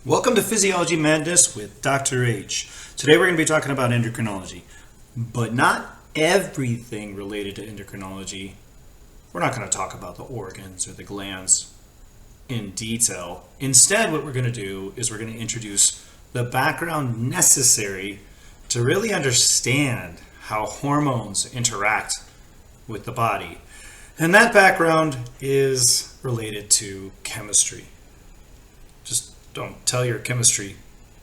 Welcome to Physiology Madness with Dr. H. Today we're going to be talking about endocrinology, but not everything related to endocrinology. We're not going to talk about the organs or the glands in detail. Instead, what we're going to do is we're going to introduce the background necessary to really understand how hormones interact with the body. And that background is related to chemistry. Just don't tell your chemistry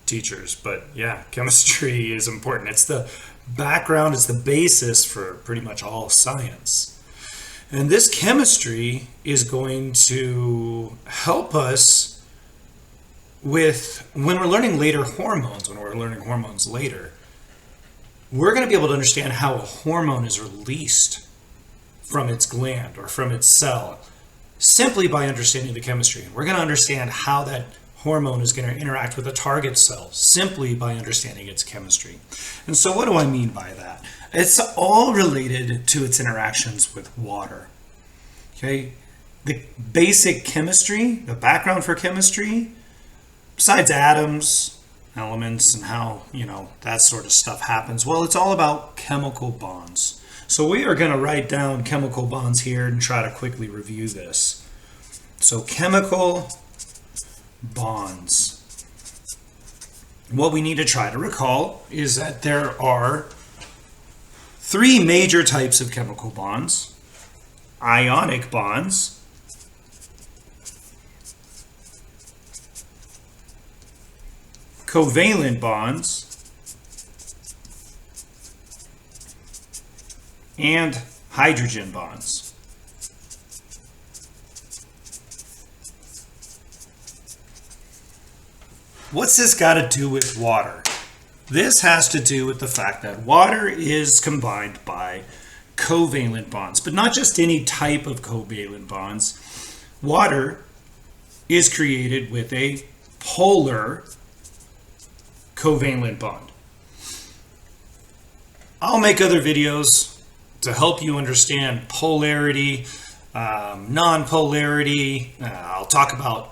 teachers, but yeah, chemistry is important. It's the background, it's the basis for pretty much all science. And this chemistry is going to help us with, when we're learning later hormones, when we're learning hormones later, we're going to be able to understand how a hormone is released from its gland or from its cell simply by understanding the chemistry. We're going to understand how that hormone is going to interact with a target cell simply by understanding its chemistry. And so what do I mean by that? It's all related to its interactions with water. Okay? The basic chemistry, the background for chemistry, besides atoms, elements, and how, that sort of stuff happens, well, it's all about chemical bonds. So we are going to write down chemical bonds here and try to quickly review this. So chemical bonds. What we need to try to recall is that there are three major types of chemical bonds: ionic bonds, covalent bonds, and hydrogen bonds. What's this got to do with water? This has to do with the fact that water is combined by covalent bonds, but not just any type of covalent bonds. Water is created with a polar covalent bond. I'll make other videos to help you understand polarity, non-polarity. I'll talk about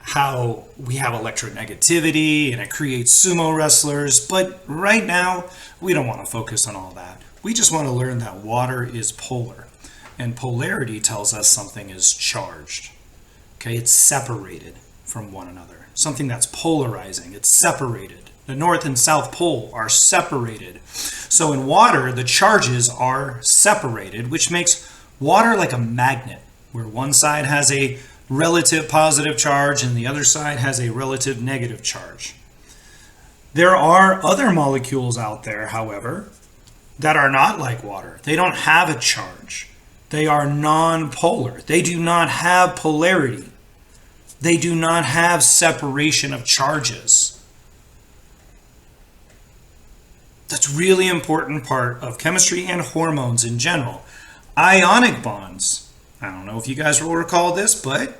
how we have electronegativity and it creates sumo wrestlers, but right now we don't want to focus on all that. We just want to learn that water is polar, and polarity tells us something is charged. Okay, it's separated from one another. Something that's polarizing, it's separated. The North and South Pole are separated. So in water, the charges are separated, which makes water like a magnet, where one side has a relative positive charge and the other side has a relative negative charge. There are other molecules out there, however, that are not like water. They don't have a charge. They are non-polar. They do not have polarity. They do not have separation of charges. That's a really important part of chemistry and hormones in general. Ionic bonds. I don't know if you guys will recall this, but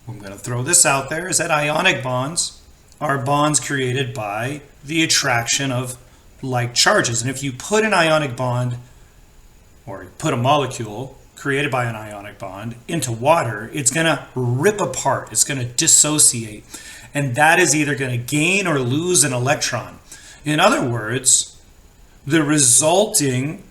I'm going to throw this out there, is that ionic bonds are bonds created by the attraction of like charges. And if you put an ionic bond, or put a molecule created by an ionic bond into water, it's going to rip apart. It's going to dissociate. And that is either going to gain or lose an electron. In other words, the resulting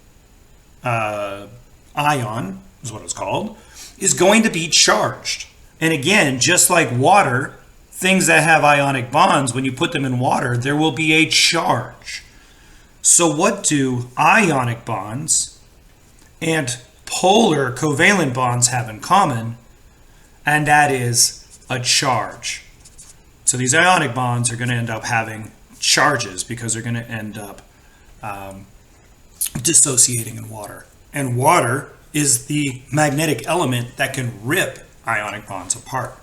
ion, is what it's called, is going to be charged. And again, just like water, things that have ionic bonds, when you put them in water, there will be a charge. So what do ionic bonds and polar covalent bonds have in common? And that is a charge. So these ionic bonds are going to end up having charges because they're going to end up dissociating in water. And water is the magnetic element that can rip ionic bonds apart.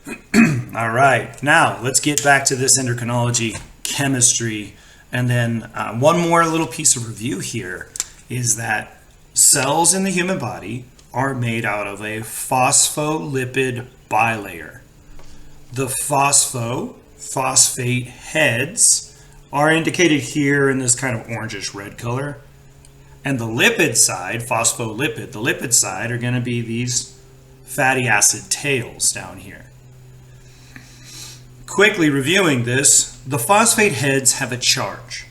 All right, now let's get back to this endocrinology chemistry. And then one more little piece of review here is that cells in the human body are made out of a phospholipid bilayer. The phosphate heads are indicated here in this kind of orangish red color. And the lipid side, phospholipid, the lipid side are going to be these fatty acid tails down here. quickly reviewing this, the phosphate heads have a charge.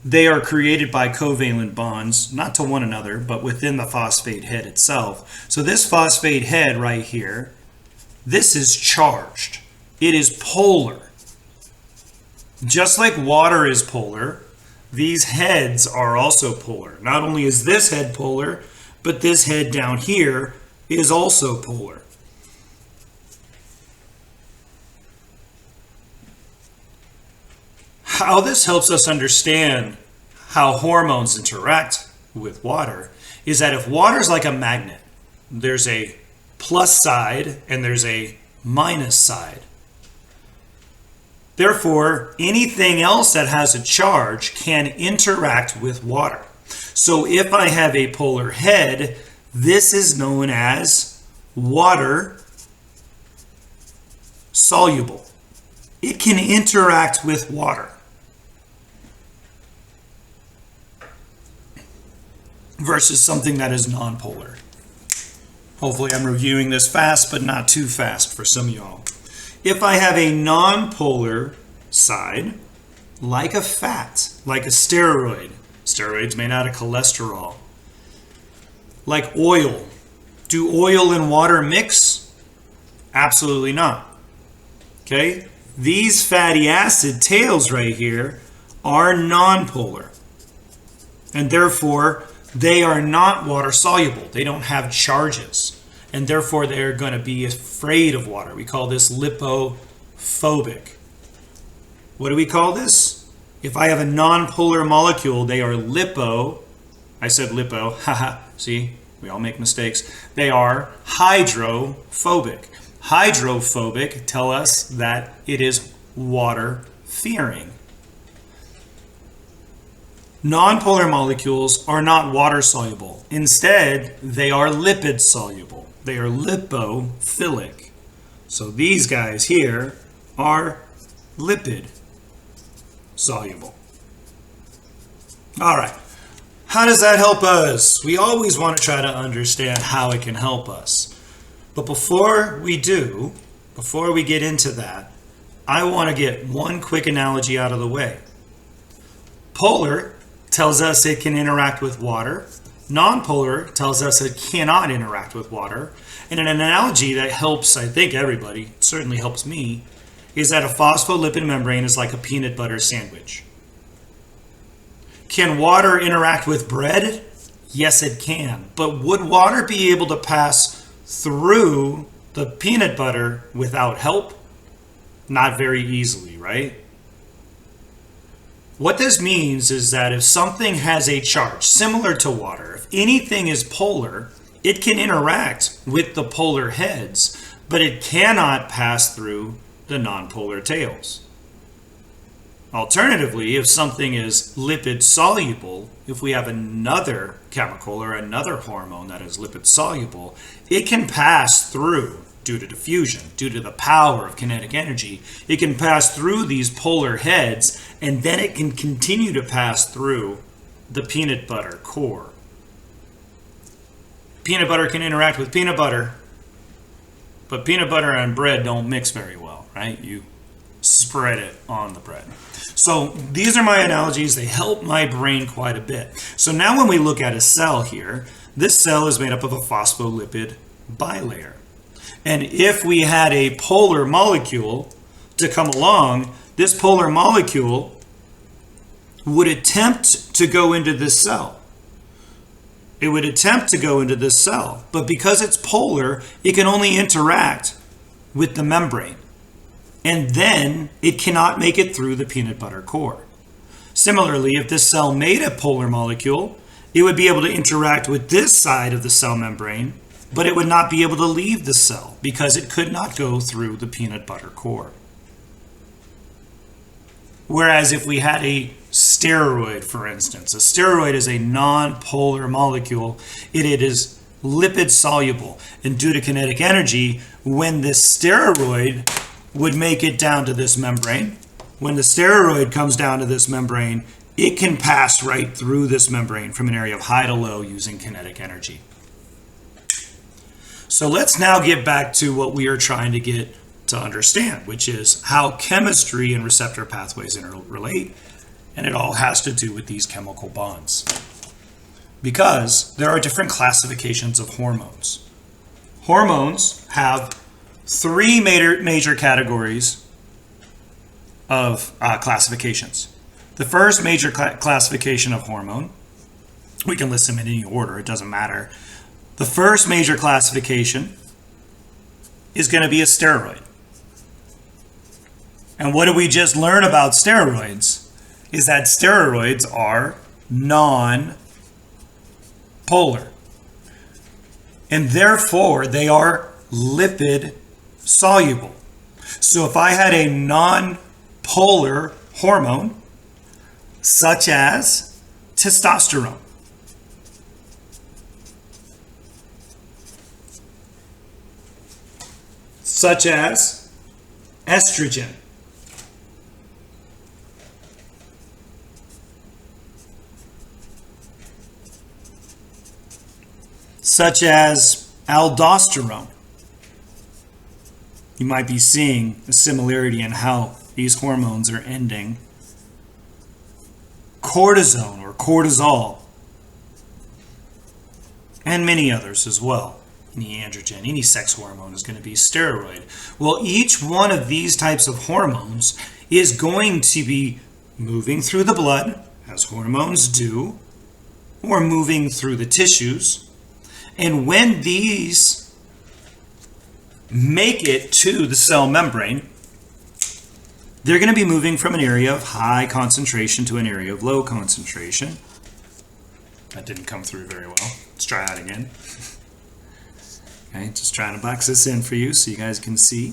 They are created by covalent bonds, not to one another, but within the phosphate head itself. So this phosphate head right here, this is charged. It is polar. Just like water is polar, these heads are also polar. Not only is this head polar, but this head down here is also polar. How this helps us understand how hormones interact with water is that if water is like a magnet, there's a plus side and there's a minus side. Therefore, anything else that has a charge can interact with water. So if I have a polar head, this is known as water soluble. It can interact with water. Versus something that is nonpolar. Hopefully I'm reviewing this fast, but not too fast for some of y'all. If I have a nonpolar side, like a fat, like a steroid, steroids made out of cholesterol, like oil, do oil and water mix? Absolutely not. Okay? These fatty acid tails right here are nonpolar. And therefore, they are not water soluble. They don't have charges. And therefore, they're going to be afraid of water. We call this lipophobic. What do we call this? If I have a nonpolar molecule, they are I said lipo, haha, see, we all make mistakes. They are hydrophobic. Hydrophobic tell us that it is water fearing. Nonpolar molecules are not water soluble. Instead, they are lipid soluble. They are lipophilic. So these guys here are lipid soluble. All right. How does that help us? We always want to try to understand how it can help us. But before we get into that, I want to get one quick analogy out of the way. Polar tells us it can interact with water. Nonpolar tells us it cannot interact with water. And an analogy that helps, I think, everybody, it certainly helps me, is that a phospholipid membrane is like a peanut butter sandwich. Can water interact with bread? Yes, it can. But would water be able to pass through the peanut butter without help? Not very easily, right? What this means is that if something has a charge, similar to water, if anything is polar, it can interact with the polar heads, but it cannot pass through the nonpolar tails. Alternatively, if something is lipid soluble, if we have another chemical or another hormone that is lipid soluble, it can pass through, due to diffusion, due to the power of kinetic energy, it can pass through these polar heads, and then it can continue to pass through the peanut butter core. Peanut butter can interact with peanut butter, but peanut butter and bread don't mix very well, right? You spread it on the bread. So these are my analogies. They help my brain quite a bit. So now when we look at a cell here, this cell is made up of a phospholipid bilayer. And if we had a polar molecule to come along, this polar molecule would attempt to go into this cell. It would attempt to go into this cell, but because it's polar, it can only interact with the membrane. And then it cannot make it through the peanut butter core. Similarly, if this cell made a polar molecule, it would be able to interact with this side of the cell membrane, but it would not be able to leave the cell because it could not go through the peanut butter core. Whereas if we had a steroid, for instance, a steroid is a non-polar molecule. It is lipid soluble. And due to kinetic energy, when this steroid would make it down to this membrane, when the steroid comes down to this membrane, it can pass right through this membrane from an area of high to low using kinetic energy. So let's now get back to what we are trying to get to understand, which is how chemistry and receptor pathways interrelate, and it all has to do with these chemical bonds. Because there are different classifications of hormones. Hormones have three major categories of classifications. The first major classification of hormone, we can list them in any order, it doesn't matter. The first major classification is going to be a steroid. And what did we just learn about steroids? Is that steroids are non-polar. And therefore, they are lipid soluble. So if I had a non-polar hormone, such as testosterone, such as estrogen, such as aldosterone. You might be seeing a similarity in how these hormones are ending. Cortisone or cortisol, and many others as well. Any androgen, any sex hormone is going to be steroid. Well, each one of these types of hormones is going to be moving through the blood, as hormones do, or moving through the tissues. And when these make it to the cell membrane, they're going to be moving from an area of high concentration to an area of low concentration. That didn't come through very well. Let's try that again. Okay, just trying to box this in for you so you guys can see.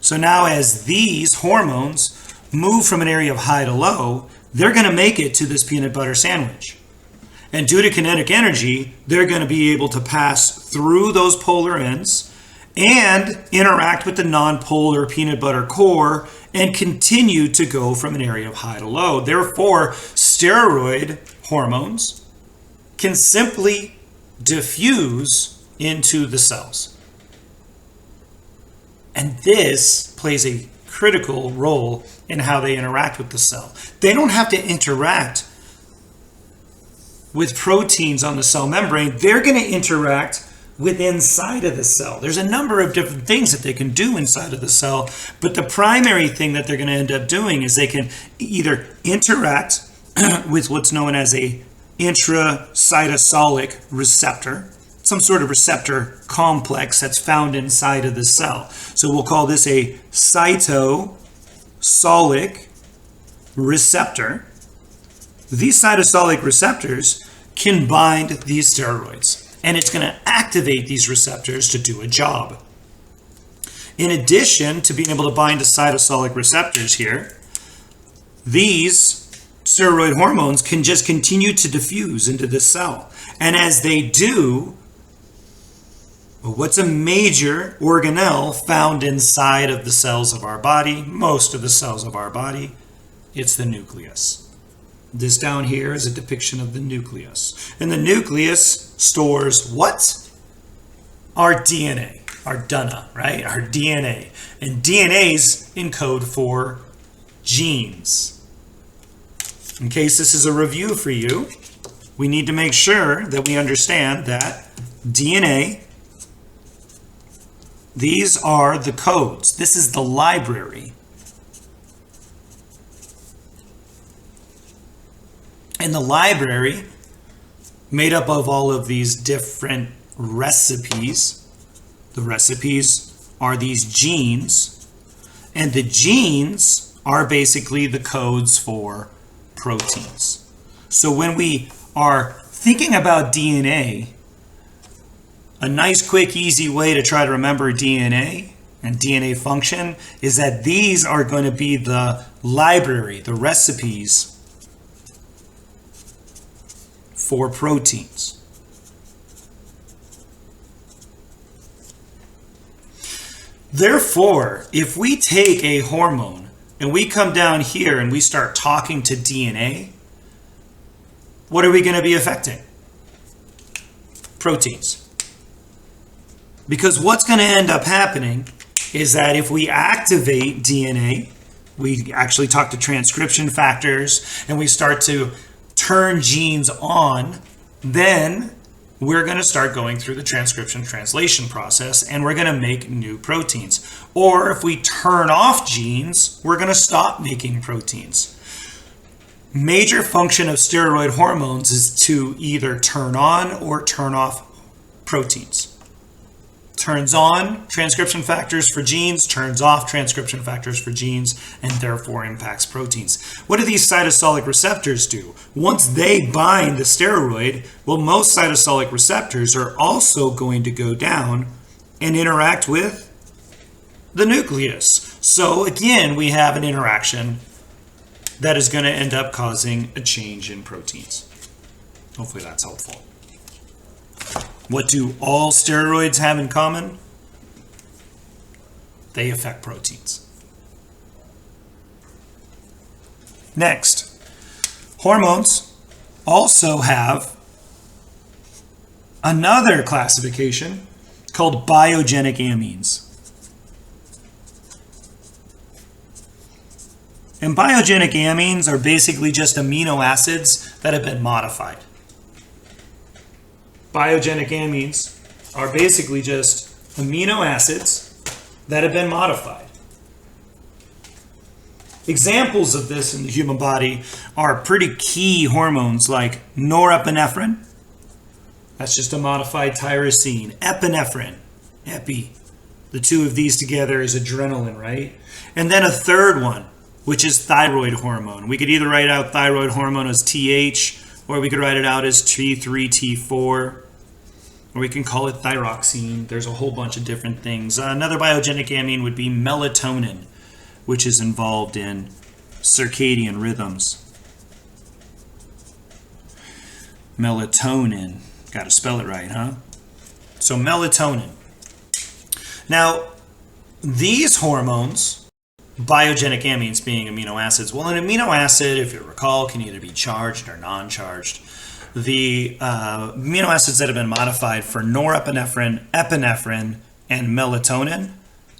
So now as these hormones move from an area of high to low, they're going to make it to this peanut butter sandwich. And due to kinetic energy, they're going to be able to pass through those polar ends and interact with the non-polar peanut butter core and continue to go from an area of high to low. Therefore, steroid hormones can simply diffuse into the cells. And this plays a critical role in how they interact with the cell. They don't have to interact with proteins on the cell membrane. They're going to interact with inside of the cell. There's a number of different things that they can do inside of the cell, but the primary thing that they're going to end up doing is they can either interact with what's known as a intracytosolic receptor, some sort of receptor complex that's found inside of the cell. So we'll call this a cytosolic receptor. These cytosolic receptors can bind these steroids, and it's going to activate these receptors to do a job. In addition to being able to bind to cytosolic receptors here, these steroid hormones can just continue to diffuse into the cell. And as they do, what's a major organelle found inside of the cells of our body, most of the cells of our body? It's the nucleus. This down here is a depiction of the nucleus. And the nucleus stores what? Our DNA, our DNA, right? Our DNA. And DNAs encode for genes. In case this is a review for you, we need to make sure that we understand that DNA, these are the codes. This is the library. And the library, made up of all of these different recipes. The recipes are these genes, and the genes are basically the codes for proteins. So when we are thinking about DNA, a nice, quick, easy way to try to remember DNA and DNA function is that these are going to be the library, the recipes for proteins. Therefore, if we take a hormone and we come down here and we start talking to DNA, what are we going to be affecting? Proteins. Because what's going to end up happening is that if we activate DNA, we actually talk to transcription factors and we start to turn genes on, then we're going to start going through the transcription translation process and we're going to make new proteins. Or if we turn off genes, we're going to stop making proteins. Major function of steroid hormones is to either turn on or turn off proteins. Turns on transcription factors for genes, turns off transcription factors for genes, and therefore impacts proteins. What do these cytosolic receptors do? Once they bind the steroid, well, most cytosolic receptors are also going to go down and interact with the nucleus. So again, we have an interaction that is going to end up causing a change in proteins. Hopefully that's helpful. What do all steroids have in common? They affect proteins. Next, hormones also have another classification called biogenic amines. And biogenic amines are basically just amino acids that have been modified. Biogenic amines are basically just amino acids that have been modified. Examples of this in the human body are pretty key hormones like norepinephrine. That's just a modified tyrosine. Epinephrine, epi. The two of these together is adrenaline, right? And then a third one, which is thyroid hormone. We could either write out thyroid hormone as TH, or we could write it out as T3, T4, or we can call it thyroxine. There's a whole bunch of different things. Another biogenic amine would be melatonin, which is involved in circadian rhythms. Melatonin. Got to spell it right, huh? So melatonin. Now, these hormones, biogenic amines being amino acids. Well, an amino acid, if you recall, can either be charged or non-charged. The amino acids that have been modified for norepinephrine, epinephrine, and melatonin,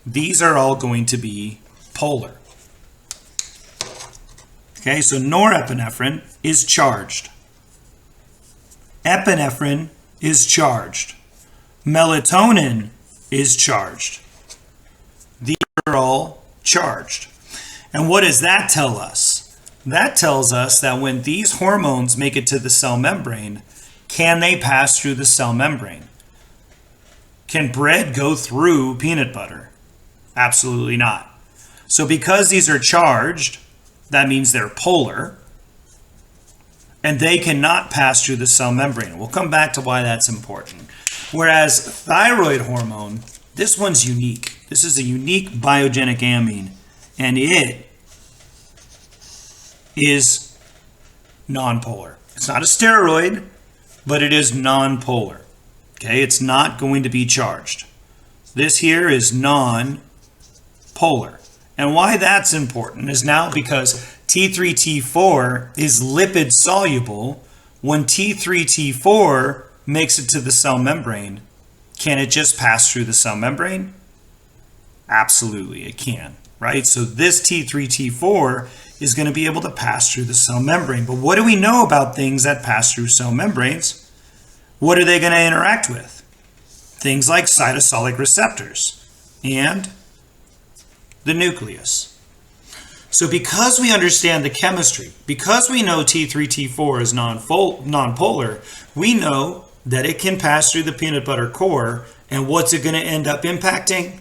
these are all going to be polar. Okay, so norepinephrine is charged. Epinephrine is charged. Melatonin is charged. These are all charged. And what does that tell us? That tells us that when these hormones make it to the cell membrane, can they pass through the cell membrane? Can bread go through peanut butter? Absolutely not. So because these are charged, that means they're polar, and they cannot pass through the cell membrane. We'll come back to why that's important. Whereas thyroid hormone, this one's unique. This is a unique biogenic amine, and it is nonpolar. It's not a steroid, but it is nonpolar. Okay, it's not going to be charged. This here is non-polar. And why that's important is now because T3, T4 is lipid soluble. When T3, T4 makes it to the cell membrane, can it just pass through the cell membrane? Absolutely, it can, right? So this T3, T4 is going to be able to pass through the cell membrane. But what do we know about things that pass through cell membranes? What are they going to interact with? Things like cytosolic receptors and the nucleus. So because we understand the chemistry, because we know T3, T4 is nonpolar, we know that it can pass through the peanut butter core, and what's it going to end up impacting?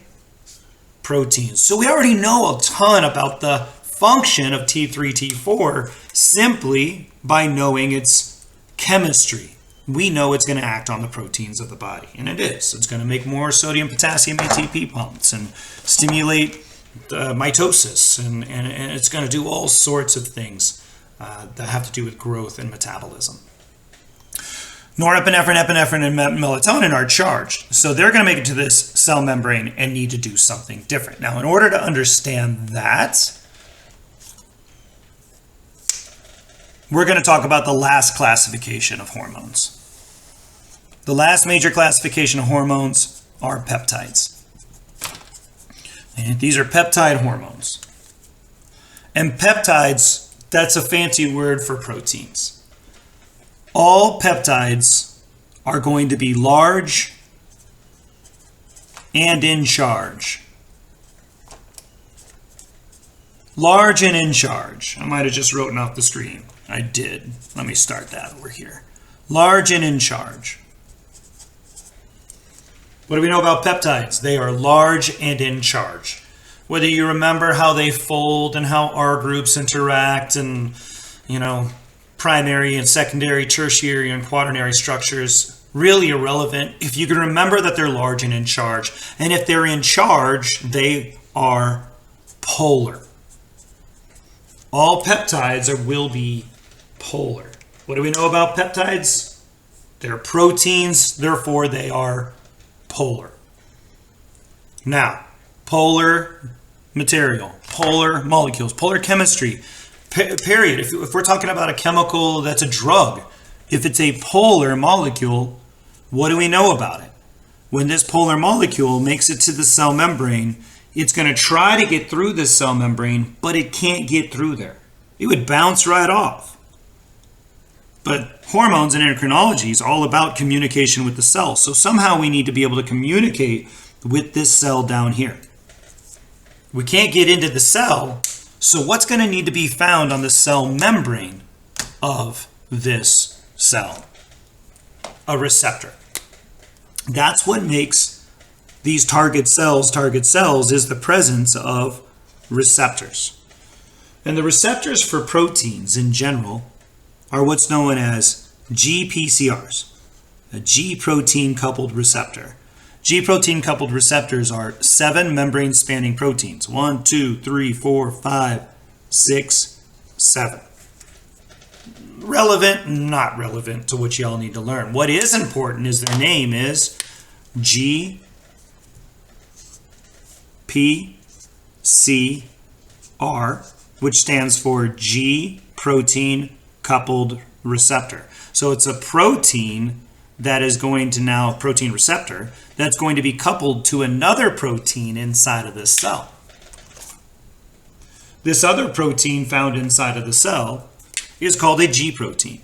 Proteins. So we already know a ton about the function of T3, T4 simply by knowing its chemistry. We know it's going to act on the proteins of the body, and it is. It's going to make more sodium, potassium, ATP pumps and stimulate mitosis, and it's going to do all sorts of things that have to do with growth and metabolism. Norepinephrine, epinephrine, and melatonin are charged, so they're going to make it to this cell membrane and need to do something different. Now, in order to understand that, we're going to talk about the last classification of hormones. The last major classification of hormones are peptides. And these are peptide hormones. And peptides, that's a fancy word for proteins. All peptides are going to be large and in charge. Large and in charge. I might have just written off the screen. I did. Let me start that over here. Large and in charge. What do we know about peptides? They are large and in charge. Whether you remember how they fold and how R groups interact and, primary and secondary, tertiary and quaternary structures, really irrelevant. If you can remember that they're large and in charge, and if they're in charge, they are polar. All peptides will be polar. What do we know about peptides? They're proteins, therefore they are polar. Now, polar material, polar molecules, polar chemistry, period. If we're talking about a chemical that's a drug, if it's a polar molecule, what do we know about it? When this polar molecule makes it to the cell membrane, it's going to try to get through this cell membrane, but it can't get through there. It would bounce right off. But hormones and endocrinology is all about communication with the cell. So somehow we need to be able to communicate with this cell down here. We can't get into the cell, so what's going to need to be found on the cell membrane of this cell? A receptor. That's what makes these target cells is the presence of receptors. And the receptors for proteins in general are what's known as GPCRs, a G protein coupled receptor. G protein coupled receptors are 7 membrane spanning proteins. 1, 2, 3, 4, 5, 6, 7. Relevant, not relevant to what y'all need to learn. What is important is their name is GPCR, which stands for G protein coupled receptor. So it's a protein that is going to now, protein receptor, that's going to be coupled to another protein inside of this cell. This other protein found inside of the cell is called a G protein.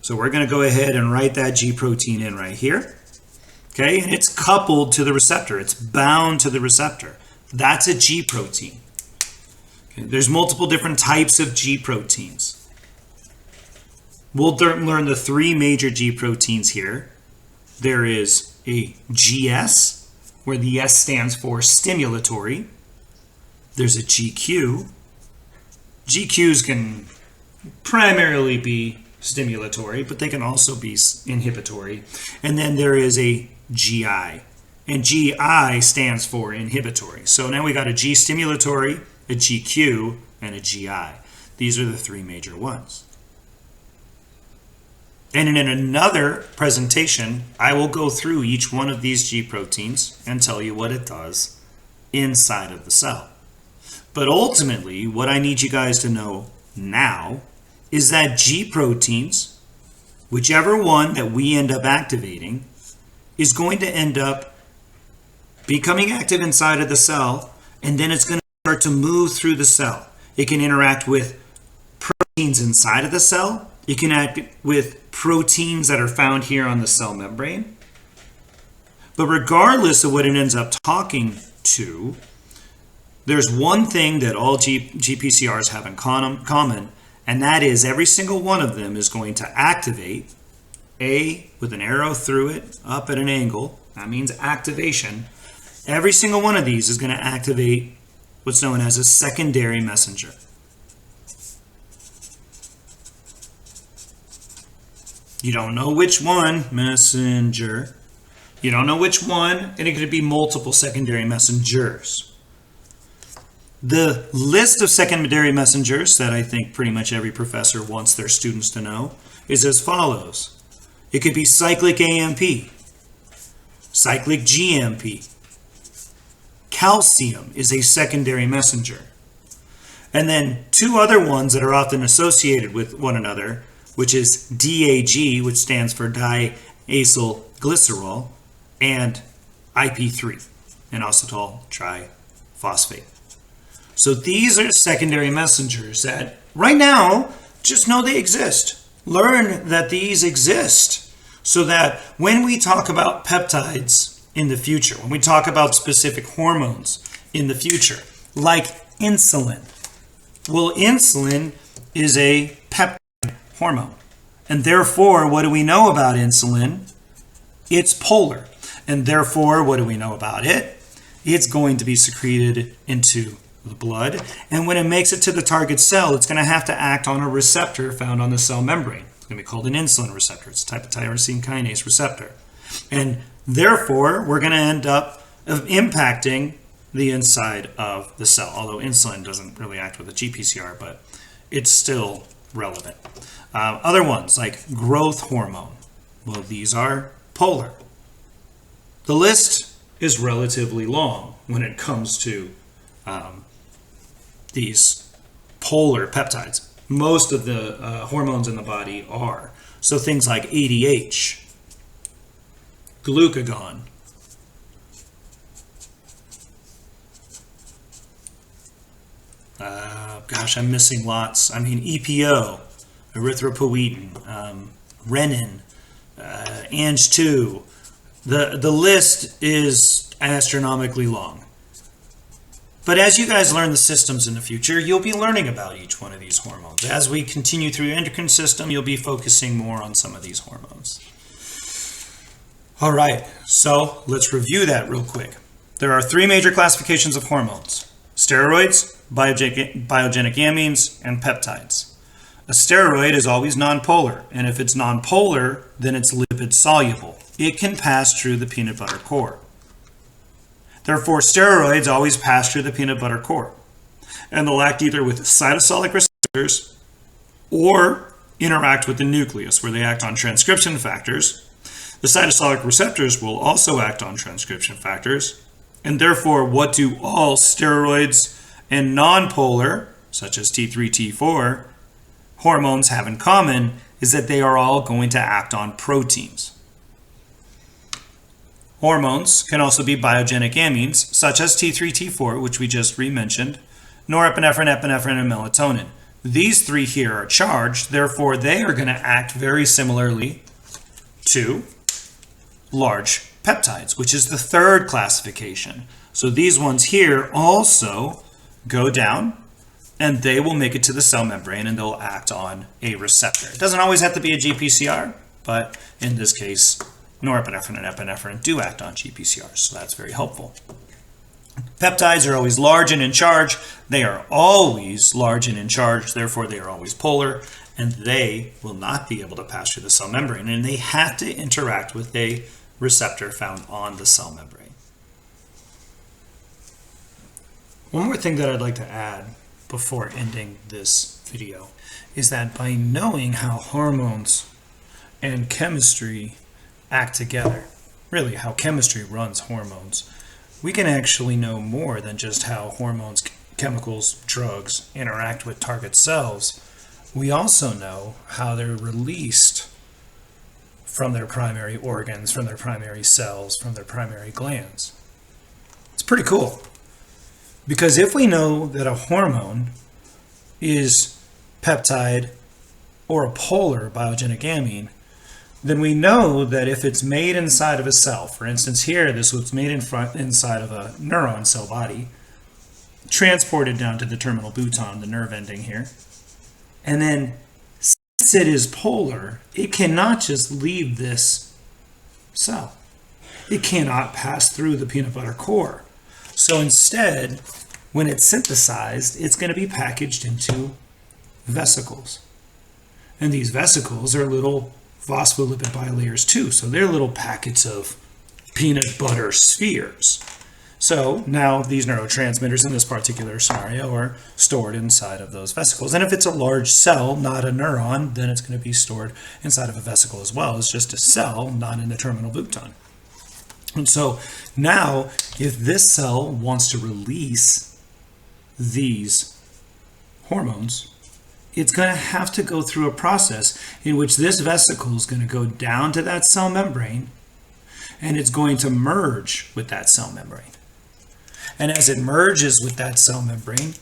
So we're going to go ahead and write that G protein in right here. Okay, and it's coupled to the receptor. It's bound to the receptor. That's a G protein. Okay, there's multiple different types of G proteins. We'll learn the 3 major G proteins here. There is a GS, where the S stands for stimulatory. There's a GQ. GQs can primarily be stimulatory, but they can also be inhibitory. And then there is a GI, and GI stands for inhibitory. So now we got a G stimulatory, a GQ, and a GI. These are the 3 major ones. And in another presentation, I will go through each one of these G proteins and tell you what it does inside of the cell. But ultimately, what I need you guys to know now is that G proteins, whichever one that we end up activating, is going to end up becoming active inside of the cell, and then it's going to start to move through the cell. It can interact with proteins inside of the cell. It can act with proteins that are found here on the cell membrane. But regardless of what it ends up talking to, there's one thing that all GPCRs have in common, and that is every single one of them is going to activate, A with an arrow through it, up at an angle, that means activation. Every single one of these is going to activate what's known as a secondary messenger. You don't know which one, messenger. You don't know which one, and it could be multiple secondary messengers. The list of secondary messengers that I think pretty much every professor wants their students to know is as follows. It could be cyclic AMP, cyclic GMP. Calcium is a secondary messenger. And then 2 other ones that are often associated with one another, which is DAG, which stands for diacylglycerol, and IP3, inositol phosphate. So these are secondary messengers that right now, just know they exist. Learn that these exist so that when we talk about peptides in the future, when we talk about specific hormones in the future, like insulin, well, insulin is a peptide hormone. And therefore, what do we know about insulin? It's polar. And therefore, what do we know about it? It's going to be secreted into the blood. And when it makes it to the target cell, it's going to have to act on a receptor found on the cell membrane. It's going to be called an insulin receptor. It's a type of tyrosine kinase receptor. And therefore, we're going to end up impacting the inside of the cell, although insulin doesn't really act with a GPCR, but it's still relevant. Other ones like growth hormone. Well, these are polar. The list is relatively long when it comes to these polar peptides. Most of the hormones in the body are. So things like ADH, glucagon, I'm missing lots. EPO, erythropoietin, renin, Ang2. The list is astronomically long. But as you guys learn the systems in the future, you'll be learning about each one of these hormones. As we continue through the endocrine system, you'll be focusing more on some of these hormones. All right, so let's review that real quick. There are three major classifications of hormones: steroids, biogenic amines, and peptides. A steroid is always nonpolar, and if it's nonpolar, then it's lipid soluble. It can pass through the peanut butter core. Therefore, steroids always pass through the peanut butter core, and they'll act either with cytosolic receptors or interact with the nucleus, where they act on transcription factors. The cytosolic receptors will also act on transcription factors, and therefore, what do all steroids and nonpolar, such as T3, T4, hormones have in common is that they are all going to act on proteins. Hormones can also be biogenic amines, such as T3, T4, which we just re-mentioned, norepinephrine, epinephrine, and melatonin. These three here are charged, therefore they are going to act very similarly to large peptides, which is the third classification. So these ones here also go down, and they will make it to the cell membrane, and they'll act on a receptor. It doesn't always have to be a GPCR, but in this case, norepinephrine and epinephrine do act on GPCRs, so that's very helpful. Peptides are always large and in charge. They are always large and in charge, therefore they are always polar, and they will not be able to pass through the cell membrane, and they have to interact with a receptor found on the cell membrane. One more thing that I'd like to add before ending this video is that by knowing how hormones and chemistry act together, really how chemistry runs hormones, we can actually know more than just how hormones, chemicals, drugs interact with target cells. We also know how they're released from their primary organs, from their primary cells, from their primary glands. It's pretty cool. Because if we know that a hormone is peptide or a polar biogenic amine, then we know that if it's made inside of a cell, for instance here, this was made inside of a neuron cell body, transported down to the terminal bouton, the nerve ending here, and then since it is polar, it cannot just leave this cell. It cannot pass through the peanut butter core. So instead, when it's synthesized, it's going to be packaged into vesicles. And these vesicles are little phospholipid bilayers too. So they're little packets of peanut butter spheres. So now these neurotransmitters in this particular scenario are stored inside of those vesicles. And if it's a large cell, not a neuron, then it's going to be stored inside of a vesicle as well. It's just a cell, not in the terminal bouton. And so now, if this cell wants to release these hormones, it's going to have to go through a process in which this vesicle is going to go down to that cell membrane, and it's going to merge with that cell membrane. And as it merges with that cell membrane,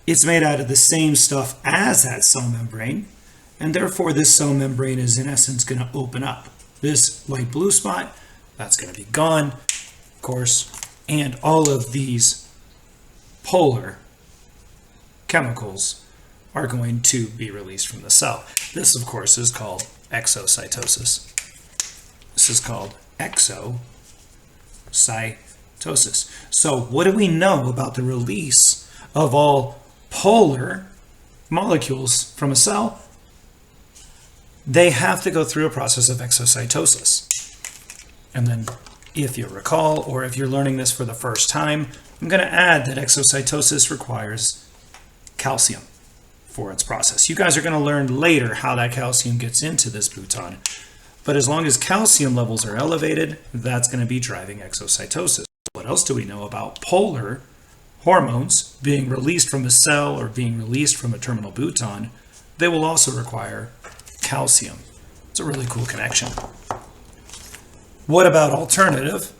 it's made out of the same stuff as that cell membrane, and therefore this cell membrane is in essence going to open up. This light blue spot, that's going to be gone, of course, and all of these polar chemicals are going to be released from the cell. This, of course, is called exocytosis. This is called exocytosis. So what do we know about the release of all polar molecules from a cell? They have to go through a process of exocytosis. And then, if you recall, or if you're learning this for the first time, I'm going to add that exocytosis requires calcium for its process. You guys are going to learn later how that calcium gets into this bouton. But as long as calcium levels are elevated, that's going to be driving exocytosis. What else do we know about polar hormones being released from a cell or being released from a terminal bouton? They will also require calcium. It's a really cool connection. What about alternative,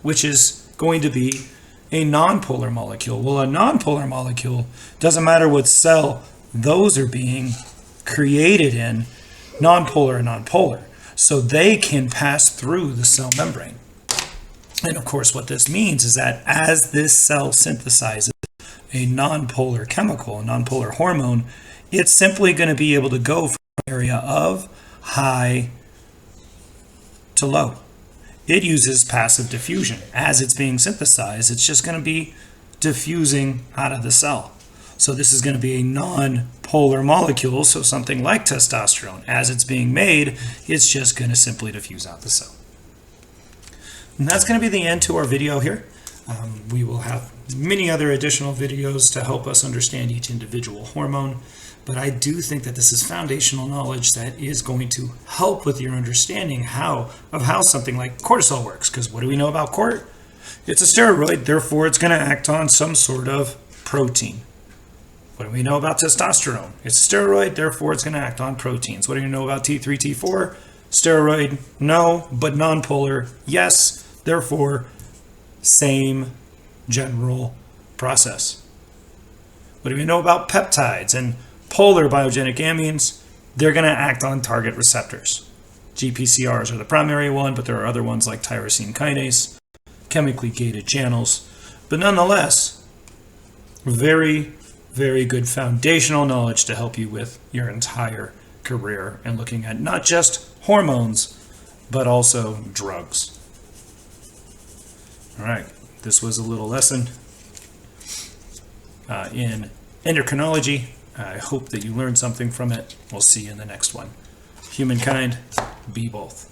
which is going to be a nonpolar molecule? Well, a nonpolar molecule, doesn't matter what cell those are being created in, nonpolar and nonpolar. So they can pass through the cell membrane. And of course, what this means is that as this cell synthesizes a nonpolar chemical, a nonpolar hormone, it's simply going to be able to go from an area of high to low. It uses passive diffusion. As it's being synthesized, it's just going to be diffusing out of the cell. So this is going to be a non-polar molecule, so something like testosterone. As it's being made, it's just going to simply diffuse out the cell. And that's going to be the end to our video here. We will have many other additional videos to help us understand each individual hormone, but I do think that this is foundational knowledge that is going to help with your understanding of how something like cortisol works. Because what do we know about cort? It's a steroid, therefore it's going to act on some sort of protein. What do we know about testosterone? It's a steroid, therefore it's going to act on proteins. What do you know about T3, T4? Steroid, no, but nonpolar, yes. Therefore, same general process. What do we know about peptides and polar biogenic amines? They're going to act on target receptors. GPCRs are the primary one, but there are other ones like tyrosine kinase, chemically gated channels. But nonetheless, very, very good foundational knowledge to help you with your entire career and looking at not just hormones, but also drugs. All right, this was a little lesson in endocrinology. I hope that you learned something from it. We'll see you in the next one. Humankind, be both.